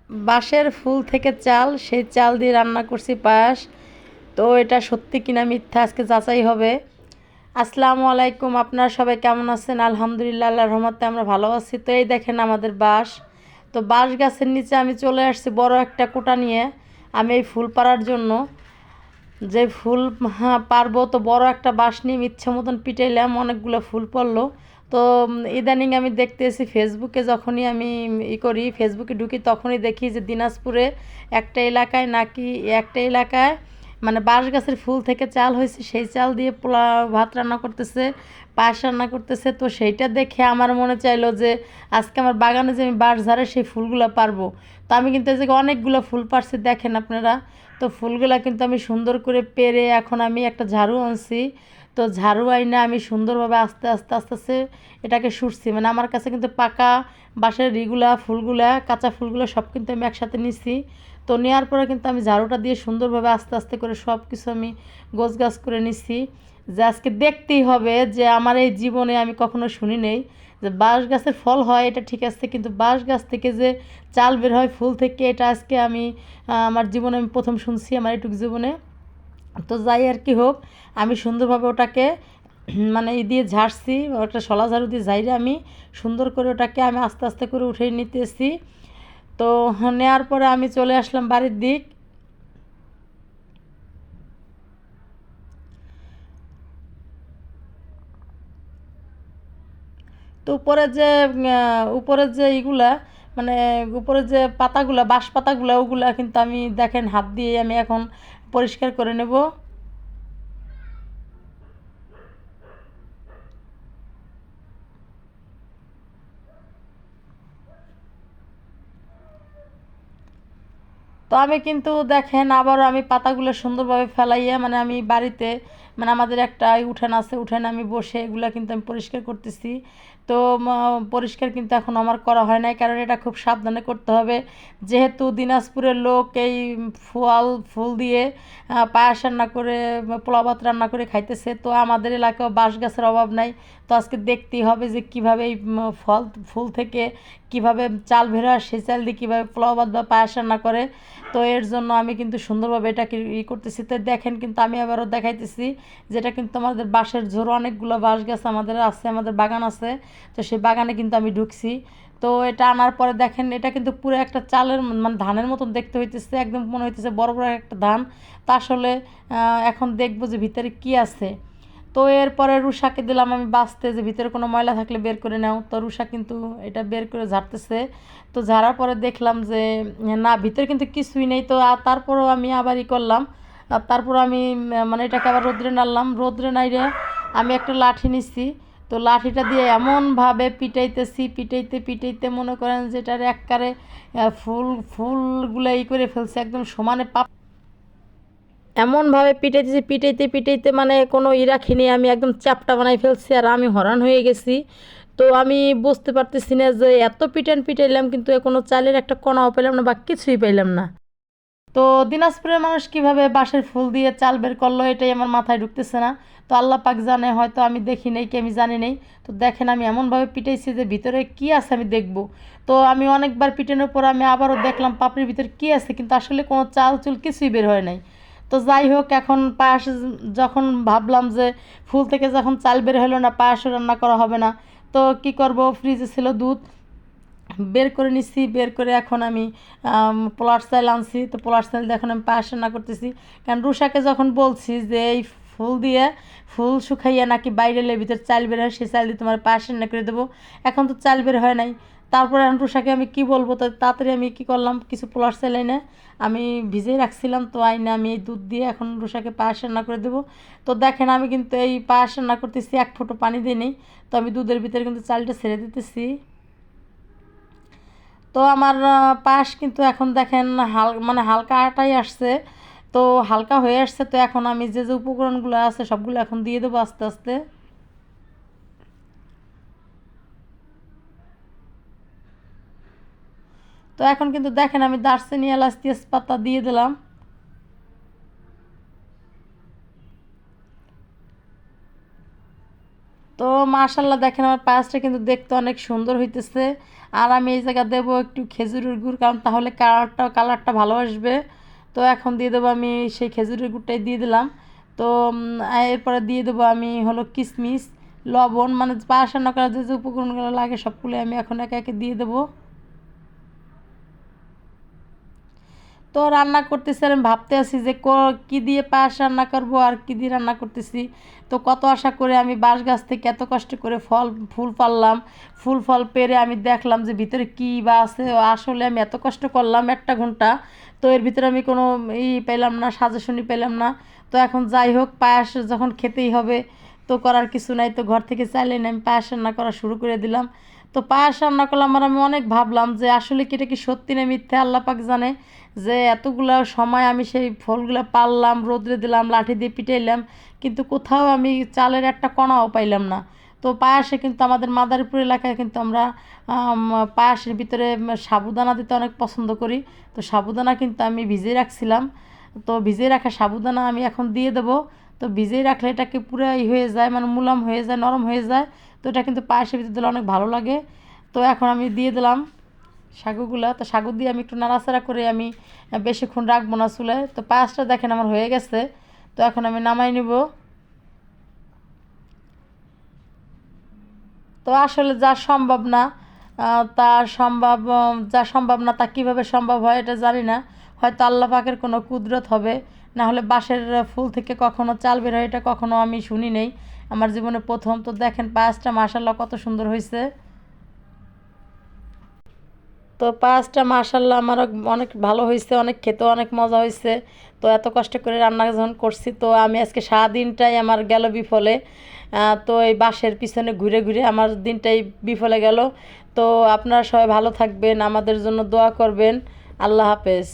বাঁশের ফুল থেকে চাল, সেই চাল দিয়ে রান্না করছি পায়েস। তো এটা সত্যি কিনা মিথ্যা আজকে যাচাই হবে। আসসালামু আলাইকুম, আপনারা সবাই কেমন আছেন? আলহামদুলিল্লাহ, আল্লাহর রহমতে আমরা ভালো আছি। তো এই দেখেন আমাদের বাঁশ। তো বাঁশ গাছের নিচে আমি চলে আসছি বড় একটা কোটা নিয়ে। আমি এই ফুল পাড়ার জন্য যে ফুল পারবো, তো বড় একটা বাঁশ নিয়ে ইচ্ছে মতন পিটাইলাম, অনেকগুলো ফুল পড়লো। তো ইদানিং আমি দেখতেছি ফেসবুকে, যখনই আমি করি ফেসবুকে ঢুকি, তখনই দেখি যে দিনাজপুরে একটা এলাকায় নাকি একটা এলাকায় মানে বাঁশ গাছের ফুল থেকে চাল হয়েছে, সেই চাল দিয়ে পোলাও ভাত রান্না করতেছে, পায়েস রান্না করতেছে। তো সেইটা দেখে আমার মনে চাইলো যে আজকে আমার বাগানে যে আমি বাঁশ ঝাড়ে সেই ফুলগুলো পারবো। তো আমি কিন্তু এই যে অনেকগুলো ফুল পারছি, দেখেন আপনারা। তো ফুলগুলা কিন্তু আমি সুন্দর করে পেরে এখন আমি একটা ঝাড়ু আনছি। তো ঝাড়ু আইনা আমি সুন্দরভাবে আস্তে আস্তে আস্তে আস্তে এটাকে সুরছি। মানে আমার কাছে কিন্তু পাকা বাঁশের ইগুলা ফুলগুলা, কাঁচা ফুলগুলো সব কিন্তু আমি একসাথে নিছি। তো নেওয়ার পরে কিন্তু আমি ঝাড়ুটা দিয়ে সুন্দরভাবে আস্তে আস্তে করে সব কিছু আমি গোছগাছ করে নিছি। যে আজকে দেখতেই হবে যে আমার এই জীবনে আমি কখনো শুনি নেই যে বাঁশ গাছের ফল হয়, এটা ঠিক আছে, কিন্তু বাঁশ গাছ থেকে যে চাল বের হয় ফুল থেকে, এটা আজকে আমি আমার জীবনে আমি প্রথম শুনছি, আমার এটুকু জীবনে। তো যাই আর কি হোক, আমি সুন্দরভাবে ওটাকে মানে দিয়ে ঝাড়ছি, ওটা শলা ঝাড়ু দিয়ে ঝাইরে আমি সুন্দর করে ওটাকে আমি আস্তে আস্তে করে উঠে নিতেছি। তো নেওয়ার পরে আমি চলে আসলাম বাড়ির দিক। তো উপরের যে ইগুলা, মানে উপরের যে পাতাগুলা, বাঁশ পাতাগুলা, ওগুলা কিন্তু আমি দেখেন হাত দিয়ে আমি এখন পরিষ্কার করে নেব। তো আমি কিন্তু দেখেন আবারও আমি পাতাগুলো সুন্দরভাবে ফেলাইয়া, মানে আমি বাড়িতে, মানে আমাদের একটা উঠান আছে, উঠানে আমি বসে এগুলা কিন্তু আমি পরিষ্কার করতেছি। তো পরিষ্কার কিন্তু এখন আমার করা হয় নাই, কারণ এটা খুব সাবধানে করতে হবে। যেহেতু দিনাজপুরের লোক এই ফুল দিয়ে পায়েস রান্না করে, পোলাও ভাত রান্না করে খাইতেছে, তো আমাদের এলাকায় বাঁশ গাছের অভাব নাই। তো আজকে দেখতেই হবে যে কীভাবে এই ফুল থেকে কীভাবে চাল বের হয়, সেই চাল দিয়ে কীভাবে পোলাও ভাত বা পায়েস রান্না করে। তো এর জন্য আমি কিন্তু সুন্দরভাবে এটাকে করতেছি। তো দেখেন কিন্তু আমি আবারও দেখাইতেছি, যেটা কিন্তু আমাদের বাঁশের ঝোড়ো, অনেকগুলো বাঁশ গাছ আমাদের আছে, আমাদের বাগান আছে। তো সেই বাগানে কিন্তু আমি ঢুকছি। তো এটা আনার পরে দেখেন, এটা কিন্তু পুরো একটা চালের মানে ধানের মতন দেখতে হইতেছে, একদম মনে হইতেছে বড় বড় একটা ধান। তা আসলে এখন দেখবো যে ভিতরে কি আছে। তো এরপরে রুষাকে দিলাম আমি বাছতে, যে ভিতরে কোনো ময়লা থাকলে বের করে নাও। তো রুষা কিন্তু এটা বের করে ঝাড়তেছে। তো ঝাড়ার পরে দেখলাম যে না, ভিতরে কিন্তু কিছুই নেই। তো তারপরও আমি আবার করলাম, তারপর আমি মানে এটাকে আবার রোদ্রে নাড়লাম, রোদ্রে নাইরে আমি একটা লাঠি নিচ্ছি। তো লাঠিটা দিয়ে এমনভাবে পিটাইতেছি, পিটাইতে পিটাইতে মনে করেন যে এটার একবারে ফুলগুলো করে ফেলছে, একদম সমানে এমনভাবে পিটাইতেছি, পিটাইতে পিটাইতে মানে কোনো রাখিনি, আমি একদম চ্যাপ্টা বানাই ফেলছি, আর আমি হরান হয়ে গেছি। তো আমি বুঝতে পারতেছি না যে এত পিটাইলাম, কিন্তু কোনো চালের একটা কণাও পেলাম না বা কিছুই পাইলাম না। তো দিনাজপুরের মানুষ কিভাবে বাঁশের ফুল দিয়ে চাল বের করলো, এটাই আমার মাথায় ঢুকতেছে না। তো আল্লাহ পাক জানে, হয়তো আমি দেখি নেই, কি আমি জানি নেই। তো দেখেন আমি এমনভাবে পিটাইছি যে ভিতরে কি আছে আমি দেখব। তো আমি অনেকবার পিটানোর পর আমি আবারও দেখলাম পাপড়ির ভিতরে কি আছে, কিন্তু আসলে কোনো চাল চুল কিছুই বের হয় নাই। তো যাই হোক, এখন পায়েস যখন ভাবলাম যে ফুল থেকে যখন চাল বের হলো না, পায়েসও রান্না করা হবে না, তো কি করব, ফ্রিজে ছিল দুধ, বের করে নিচ্ছি। বের করে এখন আমি পোলার চাল আনছি। তো পোলার চাল দিয়ে এখন আমি পায়েস রান্না করতেছি। কারণ রুষাকে যখন বলছি যে এই ফুল দিয়ে, ফুল শুকাইয়া নাকি বাইরে এলে ভিতরে চাল বের হয়, সেই চাল দিয়ে তোমার পায়েস রান্না করে দেবো। এখন তো চাল বের হয় নাই। তারপরে এখন রুষাকে আমি কি বলবো, তো তাড়াতাড়ি আমি কি করলাম, কিছু পোলার চাল এনে আমি ভিজিয়ে রাখছিলাম, তো আইনে আমি এই দুধ দিয়ে এখন রুষাকে পায়েস রান্না করে দেবো। তো দেখেন আমি কিন্তু এই পায়েস রান্না করতেছি, এক ফোঁটা পানি দিয়ে নেই। তো আমি দুধের ভিতরে কিন্তু চালটা ছেড়ে দিতেছি। তো আমার পায়েস কিন্তু এখন দেখেন মানে হালকা আটাই আসছে। তো হালকা হয়ে আসছে। তো এখন আমি যে যে উপকরণগুলো আছে সবগুলো এখন দিয়ে দেবো আস্তে আস্তে। তো এখন কিন্তু দেখেন আমি দারচিনি, এলাচ, তেজপাতা দিয়ে দিলাম। তো মাশাল্লাহ দেখেন আমার পায়েসটা কিন্তু দেখতে অনেক সুন্দর হইতেছে। আর আমি এই জায়গা দেবো একটু খেজুরের গুড়, কারণ তাহলে কালারটা ভালো আসবে। তো এখন দিয়ে দেবো আমি সেই খেজুরের গুড়টাই দিয়ে দিলাম। তো এরপরে দিয়ে দেবো আমি হলো কিশমিশ, লবণ, মানে পায়েস রান্না করার যে যে উপকরণগুলো লাগে সবগুলো আমি এখন একে একে দিয়ে দেবো। তো রান্না করতেছি আর আমি ভাবতে আছি যে কী দিয়ে পায়েস রান্না করব আর কী দিয়ে রান্না করতেছি। তো কত আশা করে আমি বাঁশ গাছ থেকে এত কষ্ট করে ফুল পারলাম, ফুল ফল পেরে আমি দেখলাম যে ভিতরে কী বা আছে। আসলে আমি এত কষ্ট করলাম 1 ঘন্টা, তো এর ভিতরে আমি কোনো পেলাম না, সাজেশনই পেলাম না। তো এখন যাই হোক, পায়েস যখন খেতেই হবে তো করার কিছু নাই, তো ঘর থেকে চাইলে আমি পায়েস রান্না করা শুরু করে দিলাম। তো পায়েস রান্না করলাম আর আমি অনেক ভাবলাম যে আসলে কি এটা কি সত্যি না মিথ্যে, আল্লাহ পাক জানে। যে এতগুলা সময় আমি সেই ফলগুলো পারলাম, রোদ্রে দিলাম, লাঠি দিয়ে পিটাইলাম, কিন্তু কোথাও আমি চালের একটা কণাও পাইলাম না। তো পায়েসে কিন্তু আমাদের মাদারীপুর এলাকায় কিন্তু আমরা পায়েসের ভিতরে সাবুদানা দিতে অনেক পছন্দ করি। তো সাবুদানা কিন্তু আমি ভিজিয়ে রাখছিলাম। তো ভিজিয়ে রাখা সাবুদানা আমি এখন দিয়ে দেবো। তো ভিজিয়ে রাখলে এটাকে পুরো হয়ে যায়, মানে মুলাম হয়ে যায়, নরম হয়ে যায়। তো এটা কিন্তু পায়েসের ভিতরে দিলে অনেক ভালো লাগে। তো এখন আমি দিয়ে দিলাম সাগুগুলা। তো সাগু দিয়ে আমি একটু নাড়াচাড়া করে আমি বেশিক্ষণ রাখবো না চুলায়। তো পায়েসটা দেখেন আমার হয়ে গেছে। তো এখন আমি নামাই নিব। তো আসলে যা সম্ভব না যা সম্ভব না তা কীভাবে সম্ভব হয় এটা জানি না। হয়তো আল্লাহ পাকের কোনো কুদরত হবে, না হলে বাঁশের ফুল থেকে কখনো চাল বের হয় এটা কখনো আমি শুনি নেই, আমার জীবনে প্রথম। তো দেখেন পায়েসটা মাশাল্লাহ কত সুন্দর হয়েছে। তো পায়েসটা মাশাল্লাহ আমার অনেক ভালো হয়েছে, অনেক খেতেও অনেক মজা হয়েছে। তো এত কষ্ট করে রান্না যখন করছি, তো আমি আজকে সারাদিনটাই আমার গেল বিফলে। তো এই বাঁশের পিছনে ঘুরে ঘুরে আমার দিনটাই বিফলে গেল। তো আপনারা সবাই ভালো থাকবেন, আমাদের জন্য দোয়া করবেন। আল্লাহ হাফেজ।